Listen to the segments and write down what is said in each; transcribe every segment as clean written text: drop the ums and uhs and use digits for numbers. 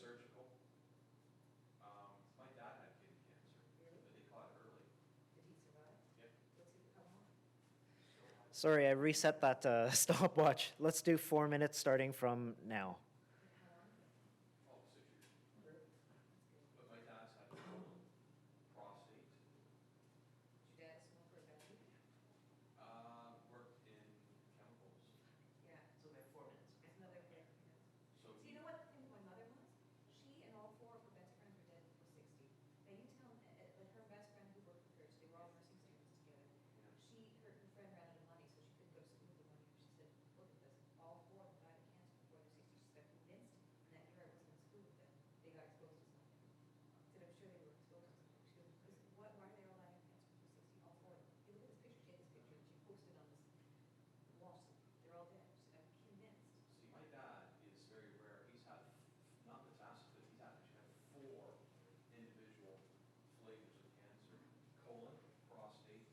surgical. My dad had kidney cancer, Really? but they caught it early. Did he survive? Yep. What's he, how long? Sorry, I reset that stopwatch. Let's do 4 minutes starting from now. How long ago? Oh, 6 years. Really? That's good. But my dad's had colon, prostate, Was your dad a smoker or diabetes? worked in chemicals. Yeah. So we have 4 minutes. It's another, yeah. So So you know what the thing with my mother was? She and all 4 of her best friends were dead before 60. Now you tell, like her best friend who worked with her, they were all nursing students together. Her friend ran out of money, so she couldn't go to school with the money. She said, look at this, all 4 of them died of cancer before they're 60. She got convinced, and that year I wasn't in school with them, they got exposed to something. She said, I'm sure they were exposed to something. She goes, why are they all dying of cancer before 60? All 4 of them. Hey, look at this picture. She had this picture, and she posted on this wall. They're all dead. She said, I'm convinced. See, my dad is very rare. He's had, not metastasis, but he's actually had 4 individual flavors of cancer. Colon, prostate,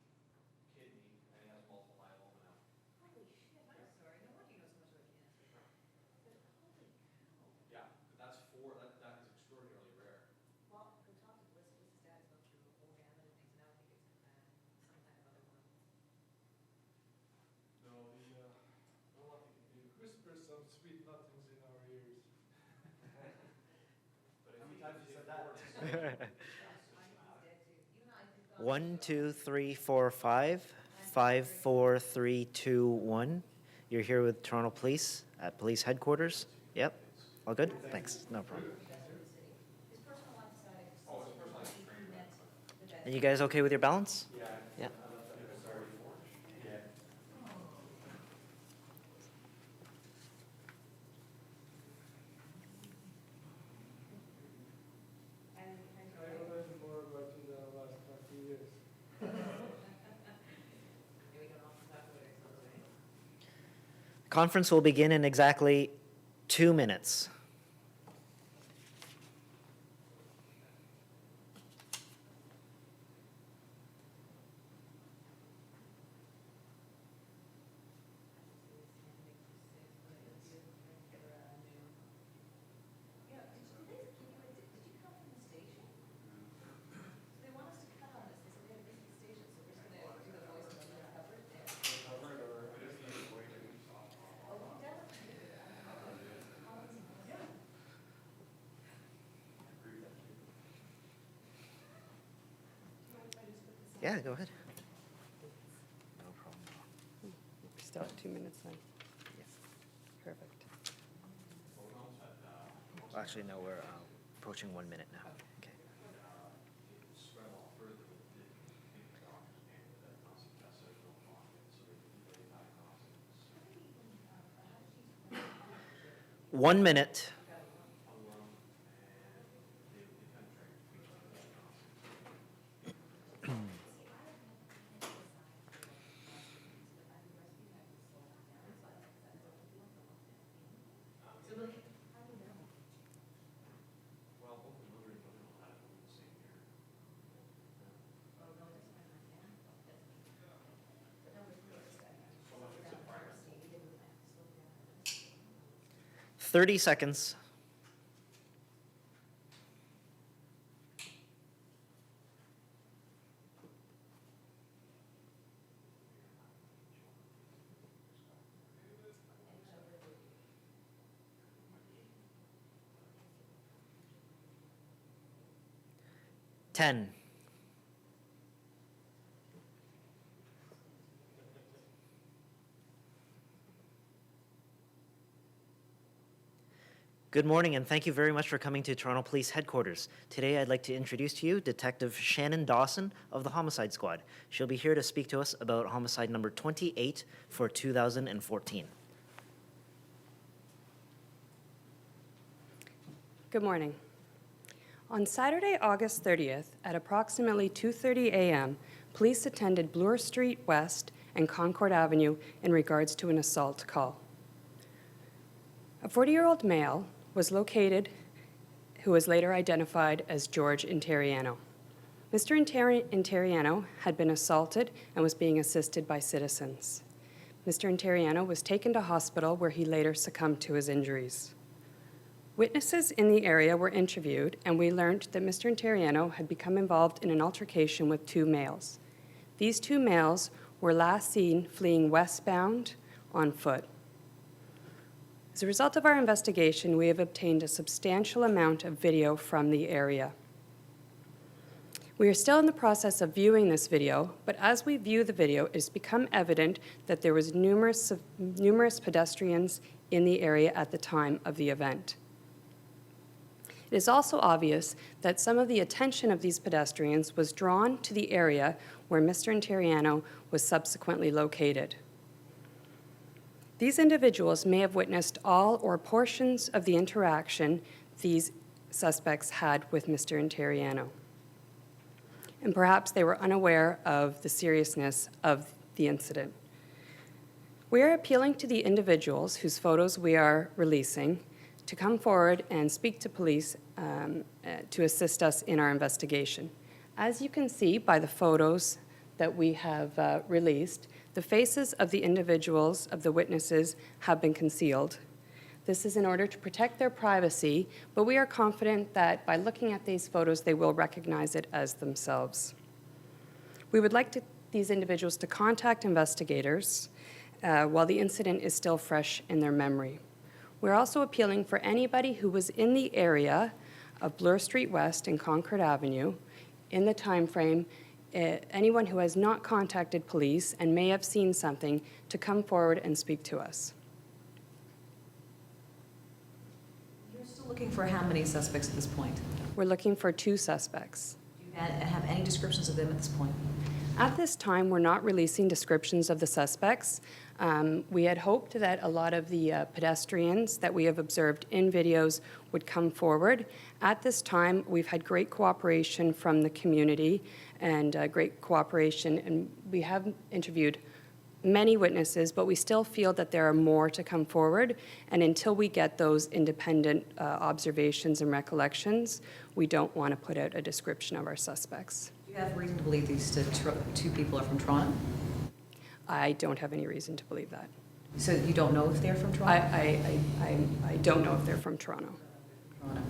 kidney, and he has multiple myeloma now. Holy shit, I'm sorry. No wonder you know so much about cancer. But holy cow. Yeah, but that's 4, that is extraordinarily rare. Well, go talk to Bliss's dad about through a whole gamut of things, and I don't think it's some kind of other one. No, all I can do, whisper some sweet nothings in our ears. But How if many he- times if you said he that? works- I think he's dead too. You and I think 1, 2, 3, 4, 5. 5, 4, 3, 2, 1. You're here with Toronto Police at police headquarters. Yep. All good? Thanks. No problem. his personal life side. Oh, his personal life is great. And you guys okay with your balance? Yeah. Yeah. Sorry. Yeah. I realized more about you than the last 20 years. Conference will begin in exactly 2 minutes. Yeah, did you come from the station? So they want us to cut on this, they said they had a busy station, so we're just gonna do the voice and then cover it there. Oh, we done it? Yeah, go ahead. No problem. We're still at 2 minutes then. Perfect. Actually, no, we're approaching 1 minute now. Okay. It spread a lot further than it did. I think the doctors came to that constant test, so there's no conflict, so they can do diagnostics. 1 minute. Alone, and they kind of try to reach the diagnostics. Well, both the liver and liver had it in the same year. 30 seconds. Ten. Good morning, and thank you very much for coming to Toronto Police Headquarters. Today, I'd like to introduce to you Detective Shannon Dawson of the Homicide Squad. She'll be here to speak to us about homicide number 28 for 2014. Good morning. On Saturday, August 30th, at approximately 2:30 a.m., police attended Bloor Street West and Concord Avenue in regards to an assault call. A 40-year-old male was located who was later identified as Jorge Interiano. Mr. Interiano had been assaulted and was being assisted by citizens. Mr. Interiano was taken to hospital where he later succumbed to his injuries. Witnesses in the area were interviewed, and we learned that Mr. Interiano had become involved in an altercation with 2 males. These 2 males were last seen fleeing westbound on foot. As a result of our investigation, we have obtained a substantial amount of video from the area. We are still in the process of viewing this video, but as we view the video, it has become evident that there was numerous pedestrians in the area at the time of the event. It is also obvious that some of the attention of these pedestrians was drawn to the area where Mr. Interiano was subsequently located. These individuals may have witnessed all or portions of the interaction these suspects had with Mr. Interiano. And perhaps they were unaware of the seriousness of the incident. We are appealing to the individuals whose photos we are releasing to come forward and speak to police to assist us in our investigation. As you can see by the photos that we have released, the faces of the individuals, of the witnesses, have been concealed. This is in order to protect their privacy, but we are confident that by looking at these photos, they will recognize it as themselves. We would like these individuals to contact investigators while the incident is still fresh in their memory. We're also appealing for anybody who was in the area of Bloor Street West and Concord Avenue in the time frame, anyone who has not contacted police and may have seen something to come forward and speak to us. You're still looking for how many suspects at this point? We're looking for 2 suspects. Do you have any descriptions of them at this point? At this time, we're not releasing descriptions of the suspects. We had hoped that a lot of the pedestrians that we have observed in videos would come forward. At this time, we've had great cooperation from the community and great cooperation, and we have interviewed many witnesses, but we still feel that there are more to come forward, and until we get those independent observations and recollections, we don't want to put out a description of our suspects. Do you have reason to believe these 2 people are from Toronto? I don't have any reason to believe that. So you don't know if they're from Toronto? I don't know if they're from Toronto. Toronto.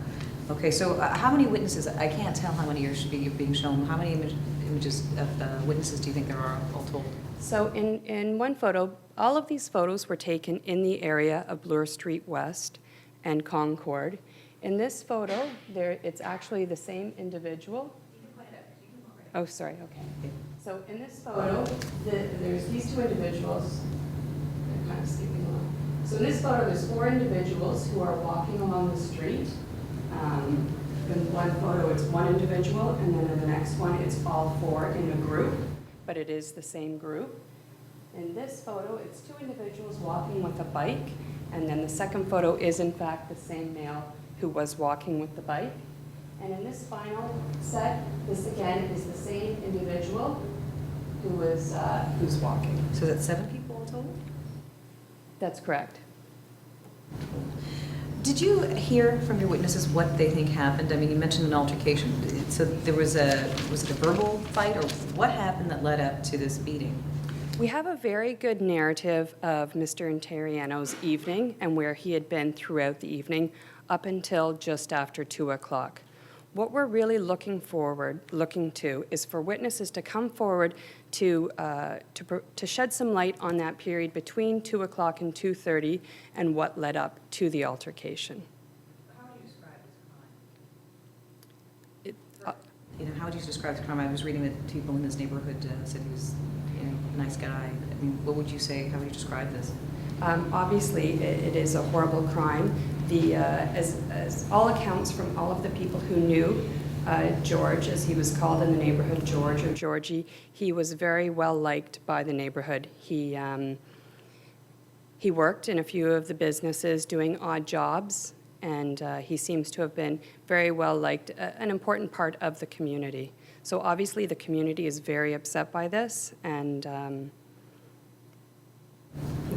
Okay, so how many witnesses, I can't tell how many are being shown, how many images of witnesses do you think there are all told? So in one photo, all of these photos were taken in the area of Bloor Street West and Concord. In this photo, it's actually the same individual. Oh, sorry, okay. So in this photo, there's these 2 individuals. They're kind of sleeping along. So in this photo, there's 4 individuals who are walking along the street. In one photo, it's 1 individual, and then in the next one, it's all 4 in a group, but it is the same group. In this photo, it's 2 individuals walking with a bike, and then the second photo is, in fact, the same male who was walking with the bike. And in this final set, this again is the same individual who's walking. So that's 7 people all total? That's correct. Did you hear from your witnesses what they think happened? I mean, you mentioned an altercation. So there was it a verbal fight, or what happened that led up to this beating? We have a very good narrative of Mr. Interiano's evening and where he had been throughout the evening up until just after 2 o'clock. What we're really looking to is for witnesses to come forward to shed some light on that period between 2 o'clock and 2:30 and what led up to the altercation. How would you describe this crime? How would you describe the crime? I was reading that people in this neighborhood said he was a nice guy. I mean, what would you say? How would you describe this? Obviously, it is a horrible crime. As all accounts from all of the people who knew George, as he was called in the neighborhood, George or Georgie, he was very well liked by the neighborhood. He worked in a few of the businesses doing odd jobs, and he seems to have been very well liked, an important part of the community. So obviously the community is very upset by this, and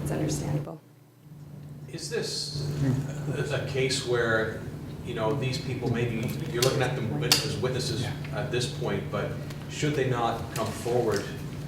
it's understandable. Is this a case where, these people, maybe you're looking at them as witnesses at this point, but should they not come forward,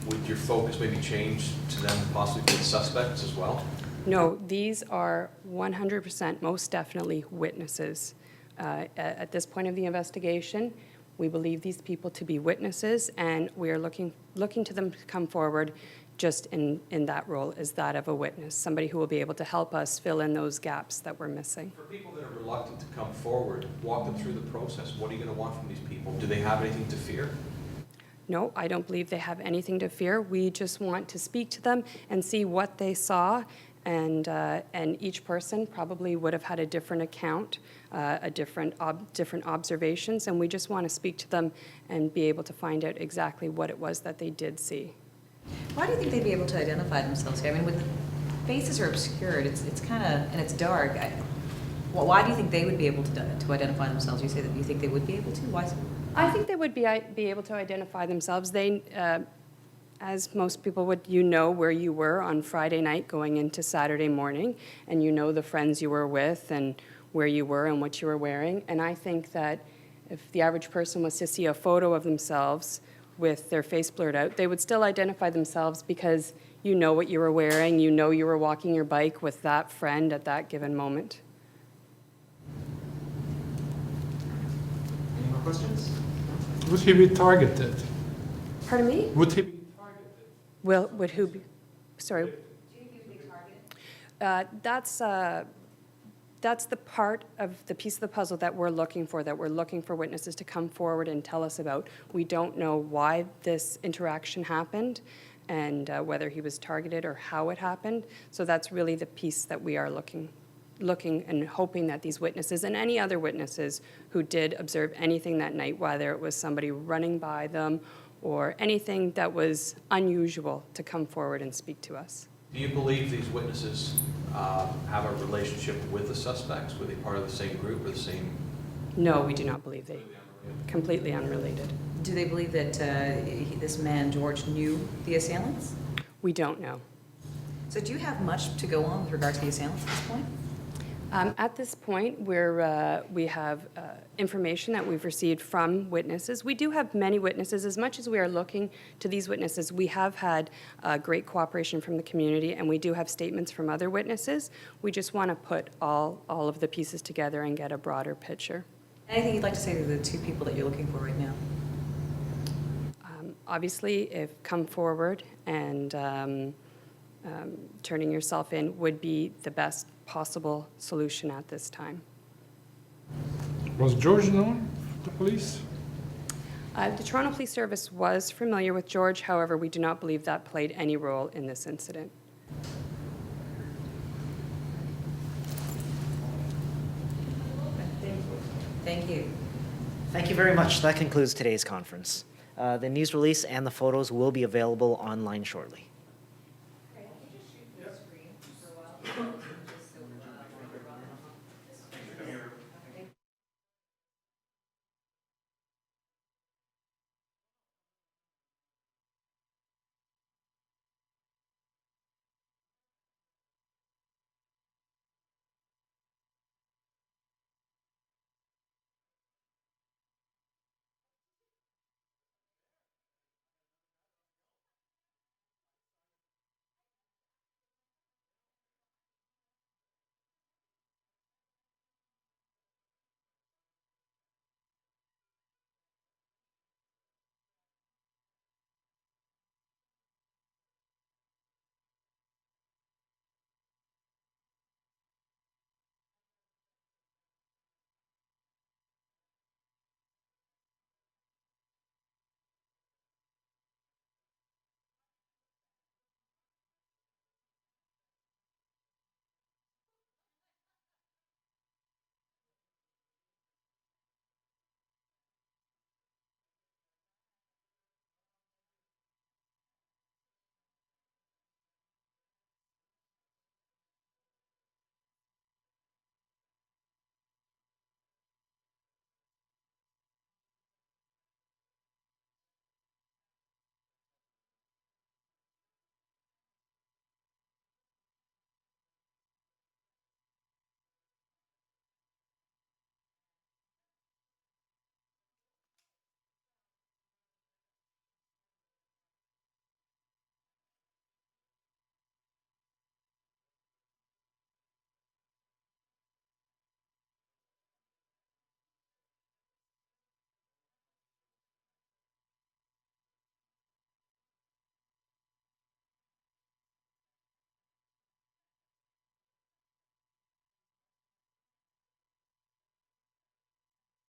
would your focus maybe change to them possibly being suspects as well? No, these are 100% most definitely witnesses. At this point of the investigation, we believe these people to be witnesses, and we are looking to them to come forward just in that role as that of a witness, somebody who will be able to help us fill in those gaps that we're missing. For people that are reluctant to come forward, walk them through the process. What are you going to want from these people? Do they have anything to fear? No, I don't believe they have anything to fear. We just want to speak to them and see what they saw, and each person probably would have had a different account, different observations, and we just want to speak to them and be able to find out exactly what it was that they did see. Why do you think they'd be able to identify themselves here? I mean, with the faces are obscured, it's kind of, and it's dark. Well, why do you think they would be able to identify themselves? You say that you think they would be able to? Why so? I think they would be able to identify themselves. They, as most people would, you know where you were on Friday night going into Saturday morning, and you know the friends you were with and where you were and what you were wearing. And I think that if the average person was to see a photo of themselves with their face blurred out, they would still identify themselves because you know what you were wearing, you know you were walking your bike with that friend at that given moment. Any more questions? Would he be targeted? Pardon me? Would he be targeted? Would who be? Sorry. Do you think he would be targeted? That's the part of the piece of the puzzle that we're looking for witnesses to come forward and tell us about. We don't know why this interaction happened and whether he was targeted or how it happened. So that's really the piece that we are looking and hoping that these witnesses and any other witnesses who did observe anything that night, whether it was somebody running by them or anything that was unusual, to come forward and speak to us. Do you believe these witnesses have a relationship with the suspects? Were they part of the same group or the same? No, we do not believe they. Completely unrelated? Completely unrelated. Do they believe that this man, George, knew the assailants? We don't know. So do you have much to go on with regard to the assailants at this point? At this point, we have information that we've received from witnesses. We do have many witnesses. As much as we are looking to these witnesses, we have had great cooperation from the community, and we do have statements from other witnesses. We just want to put all of the pieces together and get a broader picture. Anything you'd like to say to the two people that you're looking for right now? Obviously, if come forward and turning yourself in would be the best possible solution at this time. Was George known to the police? The Toronto Police Service was familiar with George, however, we do not believe that played any role in this incident. Thank you. Thank you very much. That concludes today's conference. The news release and the photos will be available online shortly.